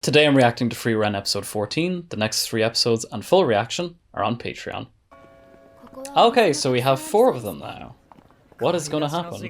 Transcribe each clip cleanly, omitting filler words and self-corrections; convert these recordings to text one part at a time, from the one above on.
Today I'm reacting to Frieren episode 14. The next 3 episodes and full reaction are on Patreon. Okay, so we have 4 of them now. What is going to happen?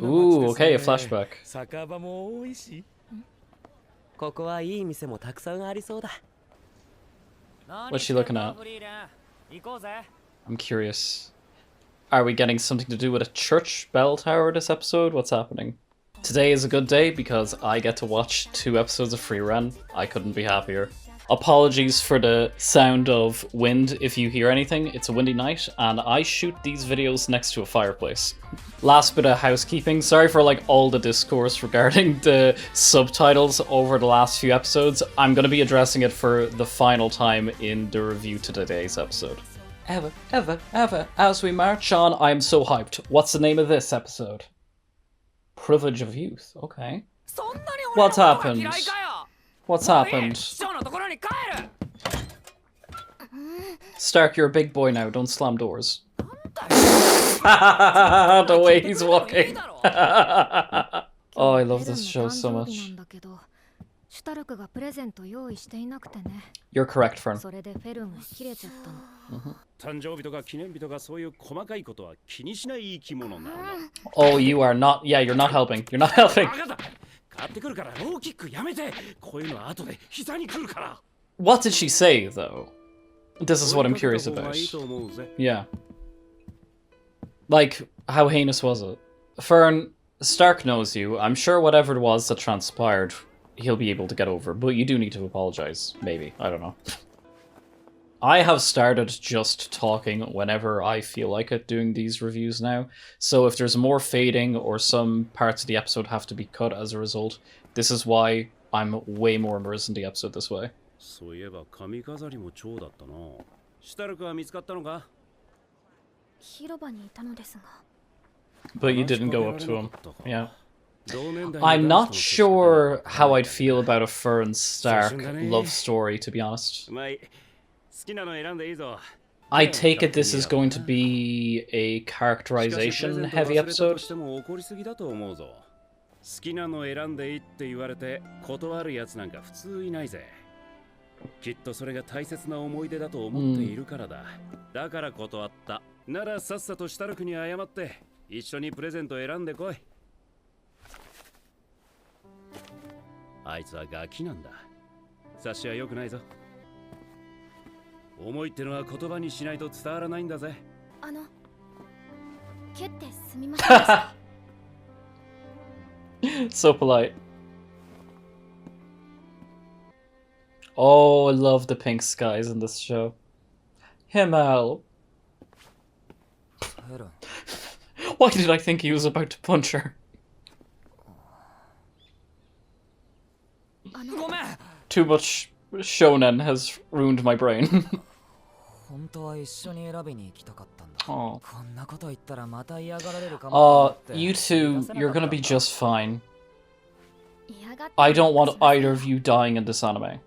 Ooh, okay, a flashback. What's she looking at? I'm curious. Are we getting something to do with a church bell tower this episode? What's happening? Today is a good day because I get to watch 2 episodes of Frieren. I couldn't be happier. Apologies for the sound of wind if you hear anything. It's a windy night and I shoot these videos next to a fireplace. Last bit of housekeeping. Sorry for all the discourse regarding the subtitles over the last few episodes. I'm going to be addressing it for the final time in the review to today's episode. Ever, ever, ever, as we march on, I'm so hyped. What's the name of this episode? Privilege of Youth, okay. What's happened? What's happened? Stark, you're a big boy now, don't slam doors. The way he's walking. Oh, I love this show so much. You're correct, Fern. Oh, you are not. Yeah, you're not helping. You're not helping. What did she say, though? This is what I'm curious about. Yeah. Like, how heinous was it? Fern, Stark knows you. I'm sure whatever it was that transpired, he'll be able to get over. But you do need to apologize. Maybe. I don't know. I have started just talking whenever I feel like it doing these reviews now. So if there's more fading or some parts of the episode have to be cut as a result, this is why I'm way more immersed in the episode this way. But you didn't go up to him. Yeah. I'm not sure how I'd feel about a Fern Stark love story, to be honest. I take it this is going to be a characterization-heavy episode. So polite. Oh, I love the pink skies in this show. Himmel. Why did I think he was about to punch her? Too much shonen has ruined my brain. You two, you're gonna be just fine. I don't want either of you dying in this anime.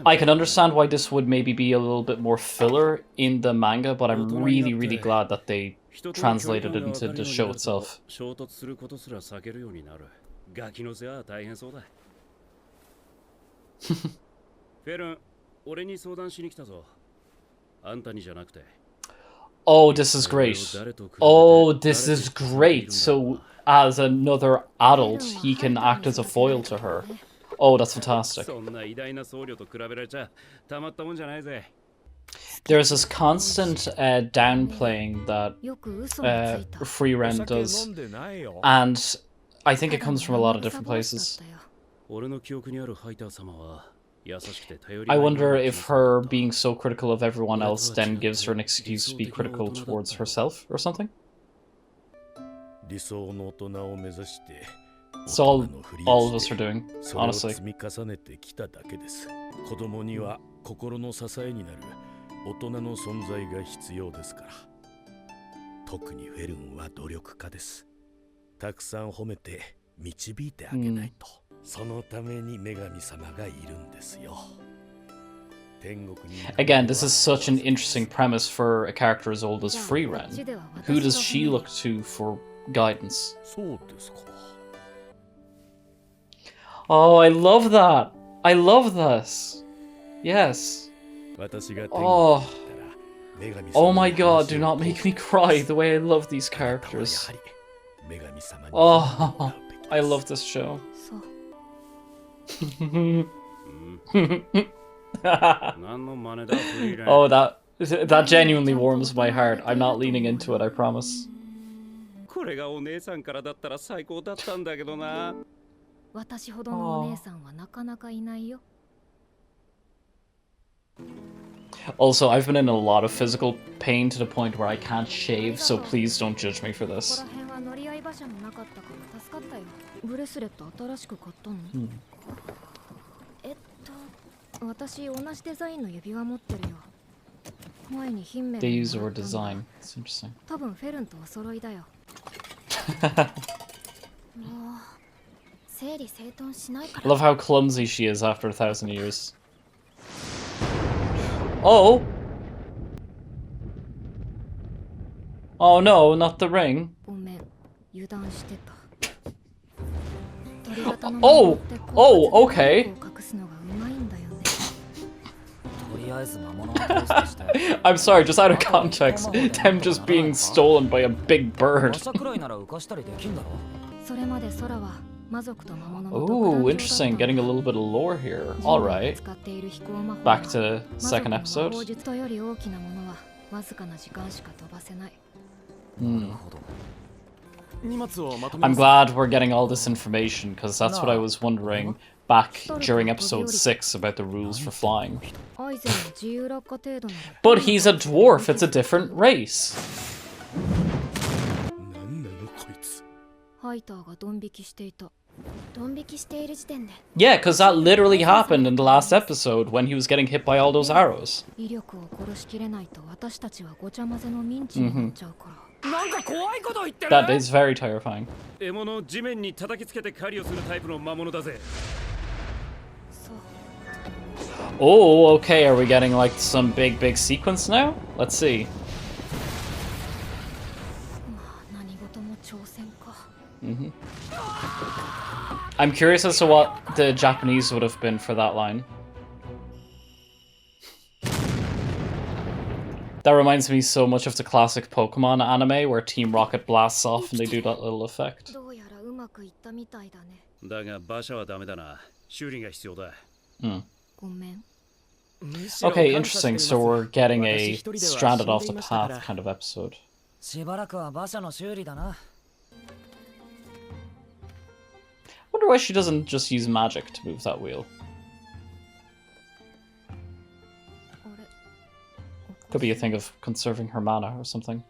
I can understand why this would maybe be a little bit more filler in the manga, but I'm really, really glad that they translated it into the show itself. Oh, this is great. Oh, this is great. So, as another adult, he can act as a foil to her. Oh, that's fantastic. There's this constant downplaying that Frieren does, and I think it comes from a lot of different places. I wonder if her being so critical of everyone else then gives her an excuse to be critical towards herself or something. It's all of us are doing, honestly. 大人の存在が必要ですから。特にフェルンは努力家です。たくさん褒めて導いてあげないと。そのために女神様がいるんですよ。Again, this is such an interesting premise for a character as old as Frieren. Who does she look to for guidance? Oh, I love that! I love this! Yes. Oh. Oh my god, do not make me cry the way I love these characters. Oh, I love this show. Oh, that genuinely warms my heart. I'm not leaning into it, I promise. Also, I've been in a lot of physical pain to the point where I can't shave, so please don't judge me for this. They use the word design. It's interesting. I love how clumsy she is after 1,000 years. Oh! Oh no, not the ring. Oh! Oh, okay. I'm sorry, just out of context, them just being stolen by a big bird. Ooh, interesting, getting a little bit of lore here. Alright. Back to second episode. I'm glad we're getting all this information, because that's what I was wondering back during episode 6 about the rules for flying. But he's a dwarf, it's a different race. Yeah, because that literally happened in the last episode when he was getting hit by all those arrows. That is very terrifying. Oh, okay, are we getting like some big sequence now? Let's see. I'm curious as to what the Japanese would have been for that line. That reminds me so much of the classic Pokemon anime where Team Rocket blasts off and they do that little effect. Okay, interesting. So we're getting a stranded off the path kind of episode. Wonder why she doesn't just use magic to move that wheel. Could be a thing of conserving her mana or something.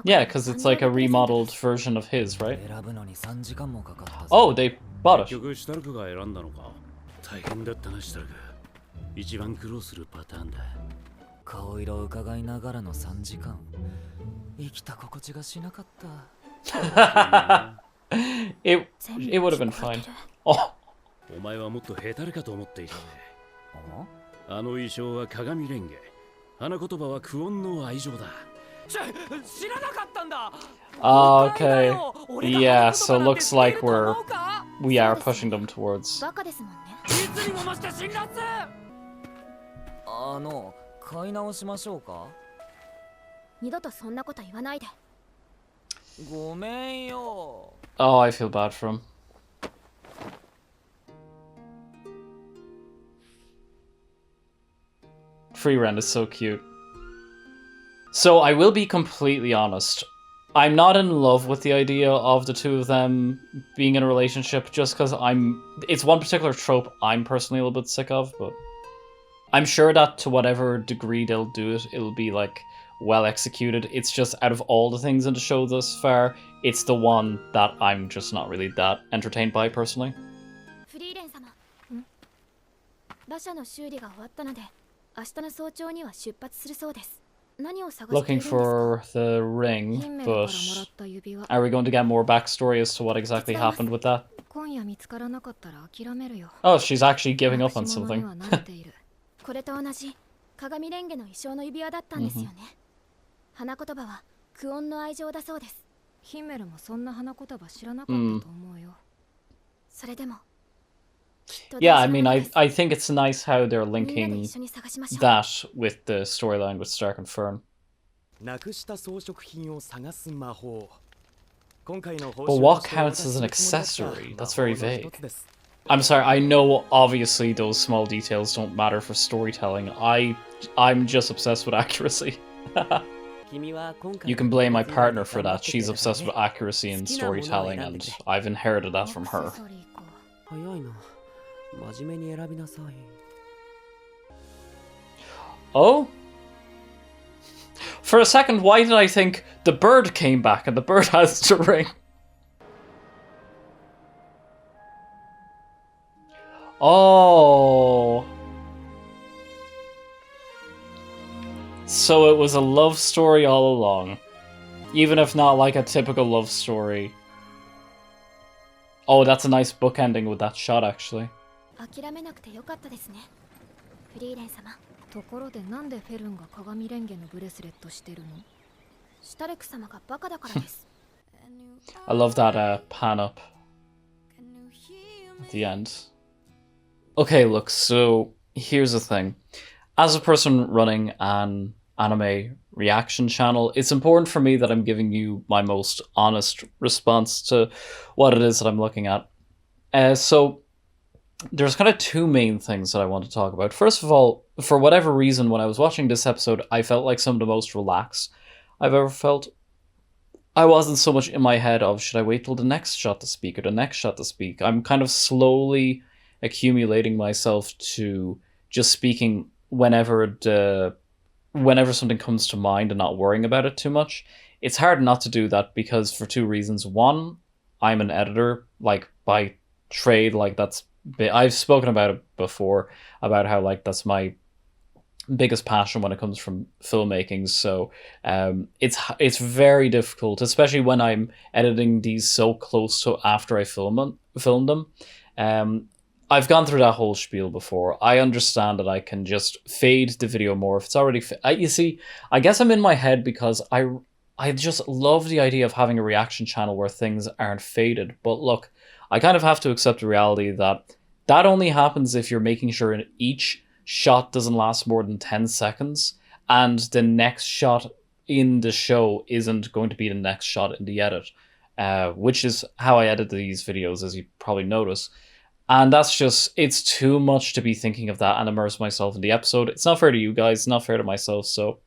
Yeah, because it's like a remodeled version of his, right? Oh, they bought it. It would have been fine. Oh. Okay. Yeah, so looks like we are pushing them towards. Oh, I feel bad for him. Frieren is so cute. So I will be completely honest. I'm not in love with the idea of the two of them being in a relationship just because it's one particular trope I'm personally a little bit sick of, but I'm sure that to whatever degree they'll do it, it'll be like well executed. It's just out of all the things in the show thus far, it's the one that I'm just not really that entertained by personally. Looking for the ring, but are we going to get more backstory as to what exactly happened with that? Oh, she's actually giving up on something. Yeah, I mean, I think it's nice how they're linking that with the storyline with Stark and Frieren. But what counts as an accessory? That's very vague. I'm sorry, I know obviously those small details don't matter for storytelling. I'm just obsessed with accuracy. You can blame my partner for that. She's obsessed with accuracy and storytelling, and I've inherited that from her. Oh? For a second, why did I think the bird came back and the bird has the ring? Oh. So it was a love story all along. Even if not like a typical love story. Oh, that's a nice book ending with that shot, actually. I love that pan up at the end. Okay, look, so here's the thing. As a person running an anime reaction channel, it's important for me that I'm giving you my most honest response to what it is that I'm looking at. So there's kind of two main things that I want to talk about. First of all, for whatever reason, when I was watching this episode, I felt like some of the most relaxed I've ever felt. I wasn't so much in my head of, should I wait till the next shot to speak or the next shot to speak? I'm kind of slowly accumulating myself to just speaking whenever something comes to mind and not worrying about it too much. It's hard not to do that because for two reasons. One, I'm an editor, like by trade, like I've spoken about it before, about how like that's my biggest passion when it comes from filmmaking. So it's very difficult, especially when I'm editing these so close to after I film them. I've gone through that whole spiel before. I understand that I can just fade the video more if it's already. You see, I guess I'm in my head because I just love the idea of having a reaction channel where things aren't faded. But look, I kind of have to accept the reality that that only happens if you're making sure each shot doesn't last more than 10 seconds, and the next shot in the show isn't going to be the next shot in the edit, which is how I edit these videos, as you probably notice. And that's just, it's too much to be thinking of that and immerse myself in the episode. It's not fair to you guys, it's not fair to myself. So,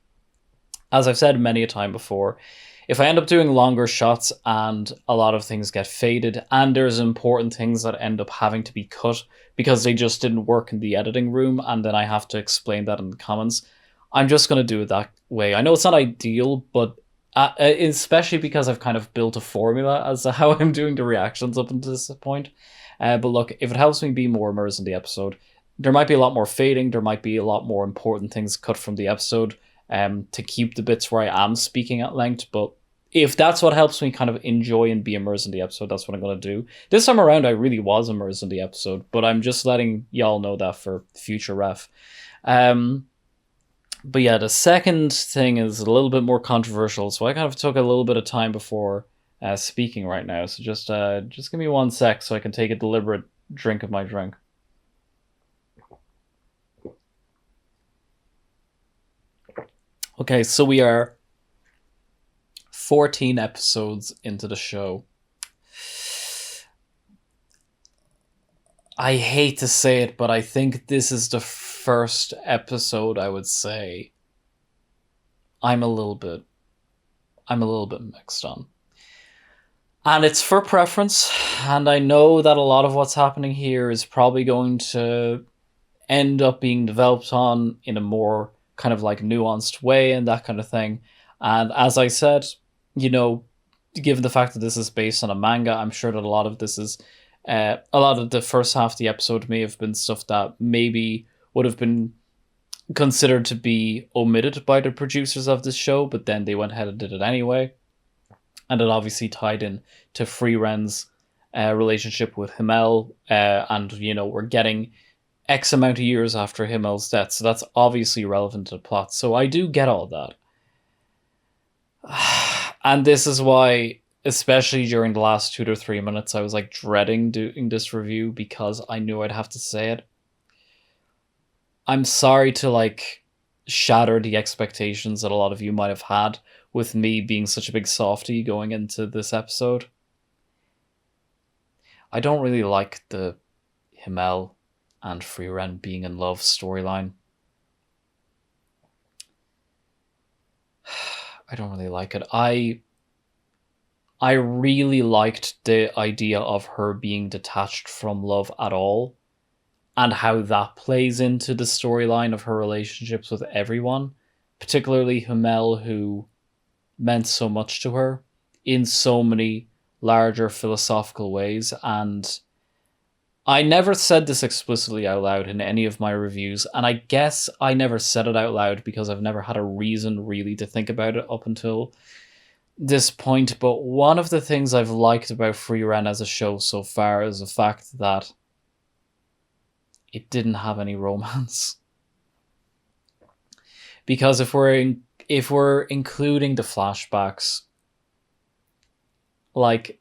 as I've said many a time before, if I end up doing longer shots and a lot of things get faded and there's important things that end up having to be cut because they just didn't work in the editing room and then I have to explain that in the comments, I'm just going to do it that way. I know it's not ideal, but especially because I've kind of built a formula as to how I'm doing the reactions up until this point. But look, if it helps me be more immersed in the episode, there might be a lot more fading, there might be a lot more important things cut from the episode to keep the bits where I am speaking at length. But if that's what helps me kind of enjoy and be immersed in the episode, that's what I'm going to do. This time around, I really was immersed in the episode, but I'm just letting y'all know that for future ref. But yeah, the second thing is a little bit more controversial, so I kind of took a little bit of time before speaking right now. So just give me 1 sec so I can take a deliberate drink of my drink. Okay, so we are 14 episodes into the show. I hate to say it, but I think this is the first episode I would say I'm a little bit mixed on. And it's for preference, and I know that a lot of what's happening here is probably going to end up being developed on in a more kind of like nuanced way and that kind of thing. And as I said, you know, given the fact that this is based on a manga, I'm sure that a lot of this is, a lot of the first half of the episode may have been stuff that maybe would have been considered to be omitted by the producers of this show, but then they went ahead and did it anyway. And it obviously tied in to Frieren's relationship with Himmel, and, you know, we're getting X amount of years after Himmel's death, so that's obviously relevant to the plot. So I do get all that. And this is why, especially during the last 2 to 3 minutes, I was like dreading doing this review because I knew I'd have to say it. I'm sorry to like shatter the expectations that a lot of you might have had with me being such a big softie going into this episode. I don't really like the Himmel and Frieren being in love storyline. I don't really like it. I really liked the idea of her being detached from love at all, and how that plays into the storyline of her relationships with everyone, particularly Himmel, who meant so much to her in so many larger philosophical ways. And I never said this explicitly out loud in any of my reviews, and I guess I never said it out loud because I've never had a reason really to think about it up until this point. But one of the things I've liked about Frieren as a show so far is the fact that it didn't have any romance. Because if we're including the flashbacks, like,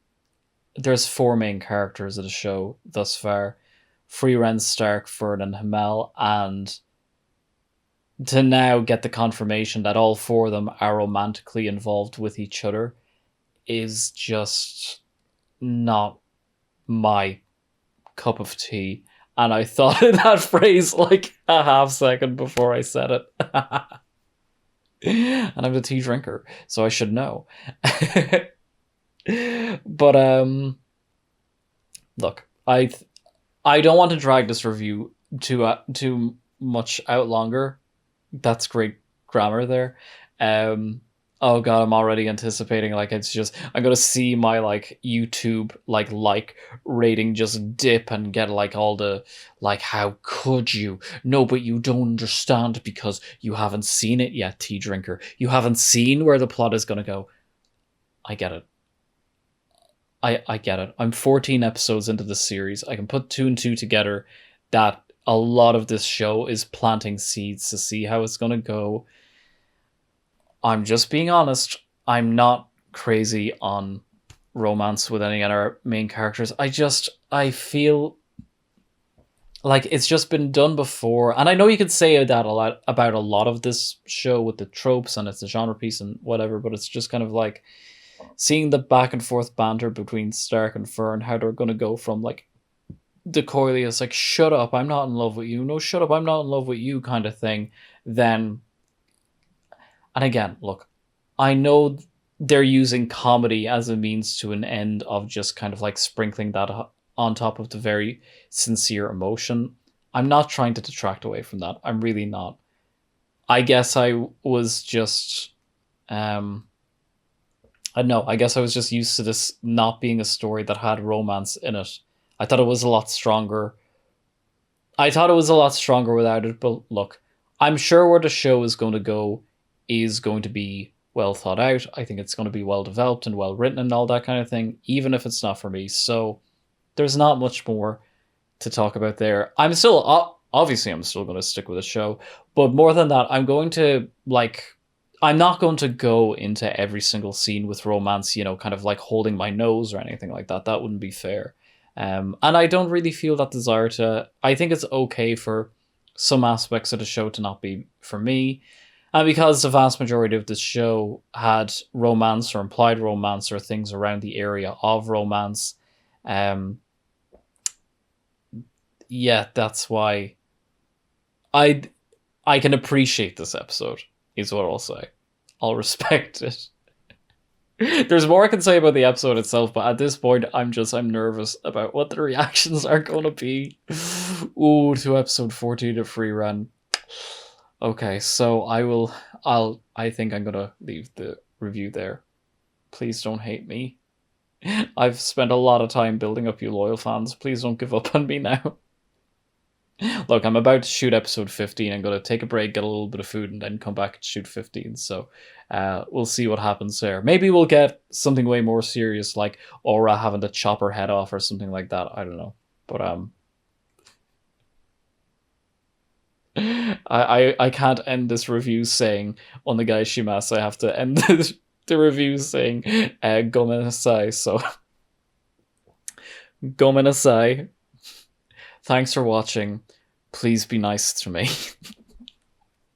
there's 4 main characters of the show thus far: Frieren, Stark, Frieren, and Himmel, and to now get the confirmation that all 4 of them are romantically involved with each other is just not my cup of tea. And I thought of that phrase like a half second before I said it. And I'm the tea drinker, so I should know. But look, I don't want to drag this review too much out longer. That's great grammar there. Oh god, I'm already anticipating, like, it's just, I'm gonna see my like YouTube like rating just dip and get like all the like, how could you? No, but you don't understand because you haven't seen it yet, tea drinker. You haven't seen where the plot is gonna go. I get it. I get it. I'm 14 episodes into the series. I can put 2 and 2 together that a lot of this show is planting seeds to see how it's gonna go. I'm just being honest. I'm not crazy on romance with any of our main characters. I feel like it's just been done before. And I know you could say that a lot about a lot of this show with the tropes and it's a genre piece and whatever, but it's just kind of like seeing the back and forth banter between Stark and Fern, how they're going to go from like the coyliest, like, shut up, I'm not in love with you. No, shut up, I'm not in love with you kind of thing. Then, and again, look, I know they're using comedy as a means to an end of just kind of like sprinkling that on top of the very sincere emotion. I'm not trying to detract away from that. I'm really not. I guess I was just, I don't know, I guess I was just used to this not being a story that had romance in it. I thought it was a lot stronger. I thought it was a lot stronger without it, but look, I'm sure where the show is going to go is going to be well thought out. I think it's going to be well developed and well written and all that kind of thing, even if it's not for me. So there's not much more to talk about there. I'm still, obviously I'm still going to stick with the show, but more than that, I'm not going to go into every single scene with romance, you know, kind of like holding my nose or anything like that. That wouldn't be fair. And I don't really feel that desire to. I think it's okay for some aspects of the show to not be for me. And because the vast majority of this show had romance or implied romance or things around the area of romance, yeah, that's why I can appreciate this episode, is what I'll say. I'll respect it. There's more I can say about the episode itself, but at this point, I'm nervous about what the reactions are going to be. Ooh, to episode 14 of Frieren. Okay, so I think I'm going to leave the review there. Please don't hate me. I've spent a lot of time building up you loyal fans. Please don't give up on me now. Look, I'm about to shoot episode 15. I'm going to take a break, get a little bit of food, and then come back and shoot 15. So we'll see what happens there. Maybe we'll get something way more serious, like Aura having to chop her head off or something like that. I don't know. But I can't end this review saying Onegai shimasu. I have to end the review saying gomenasai. So gomenasai. Thanks for watching. Please be nice to me.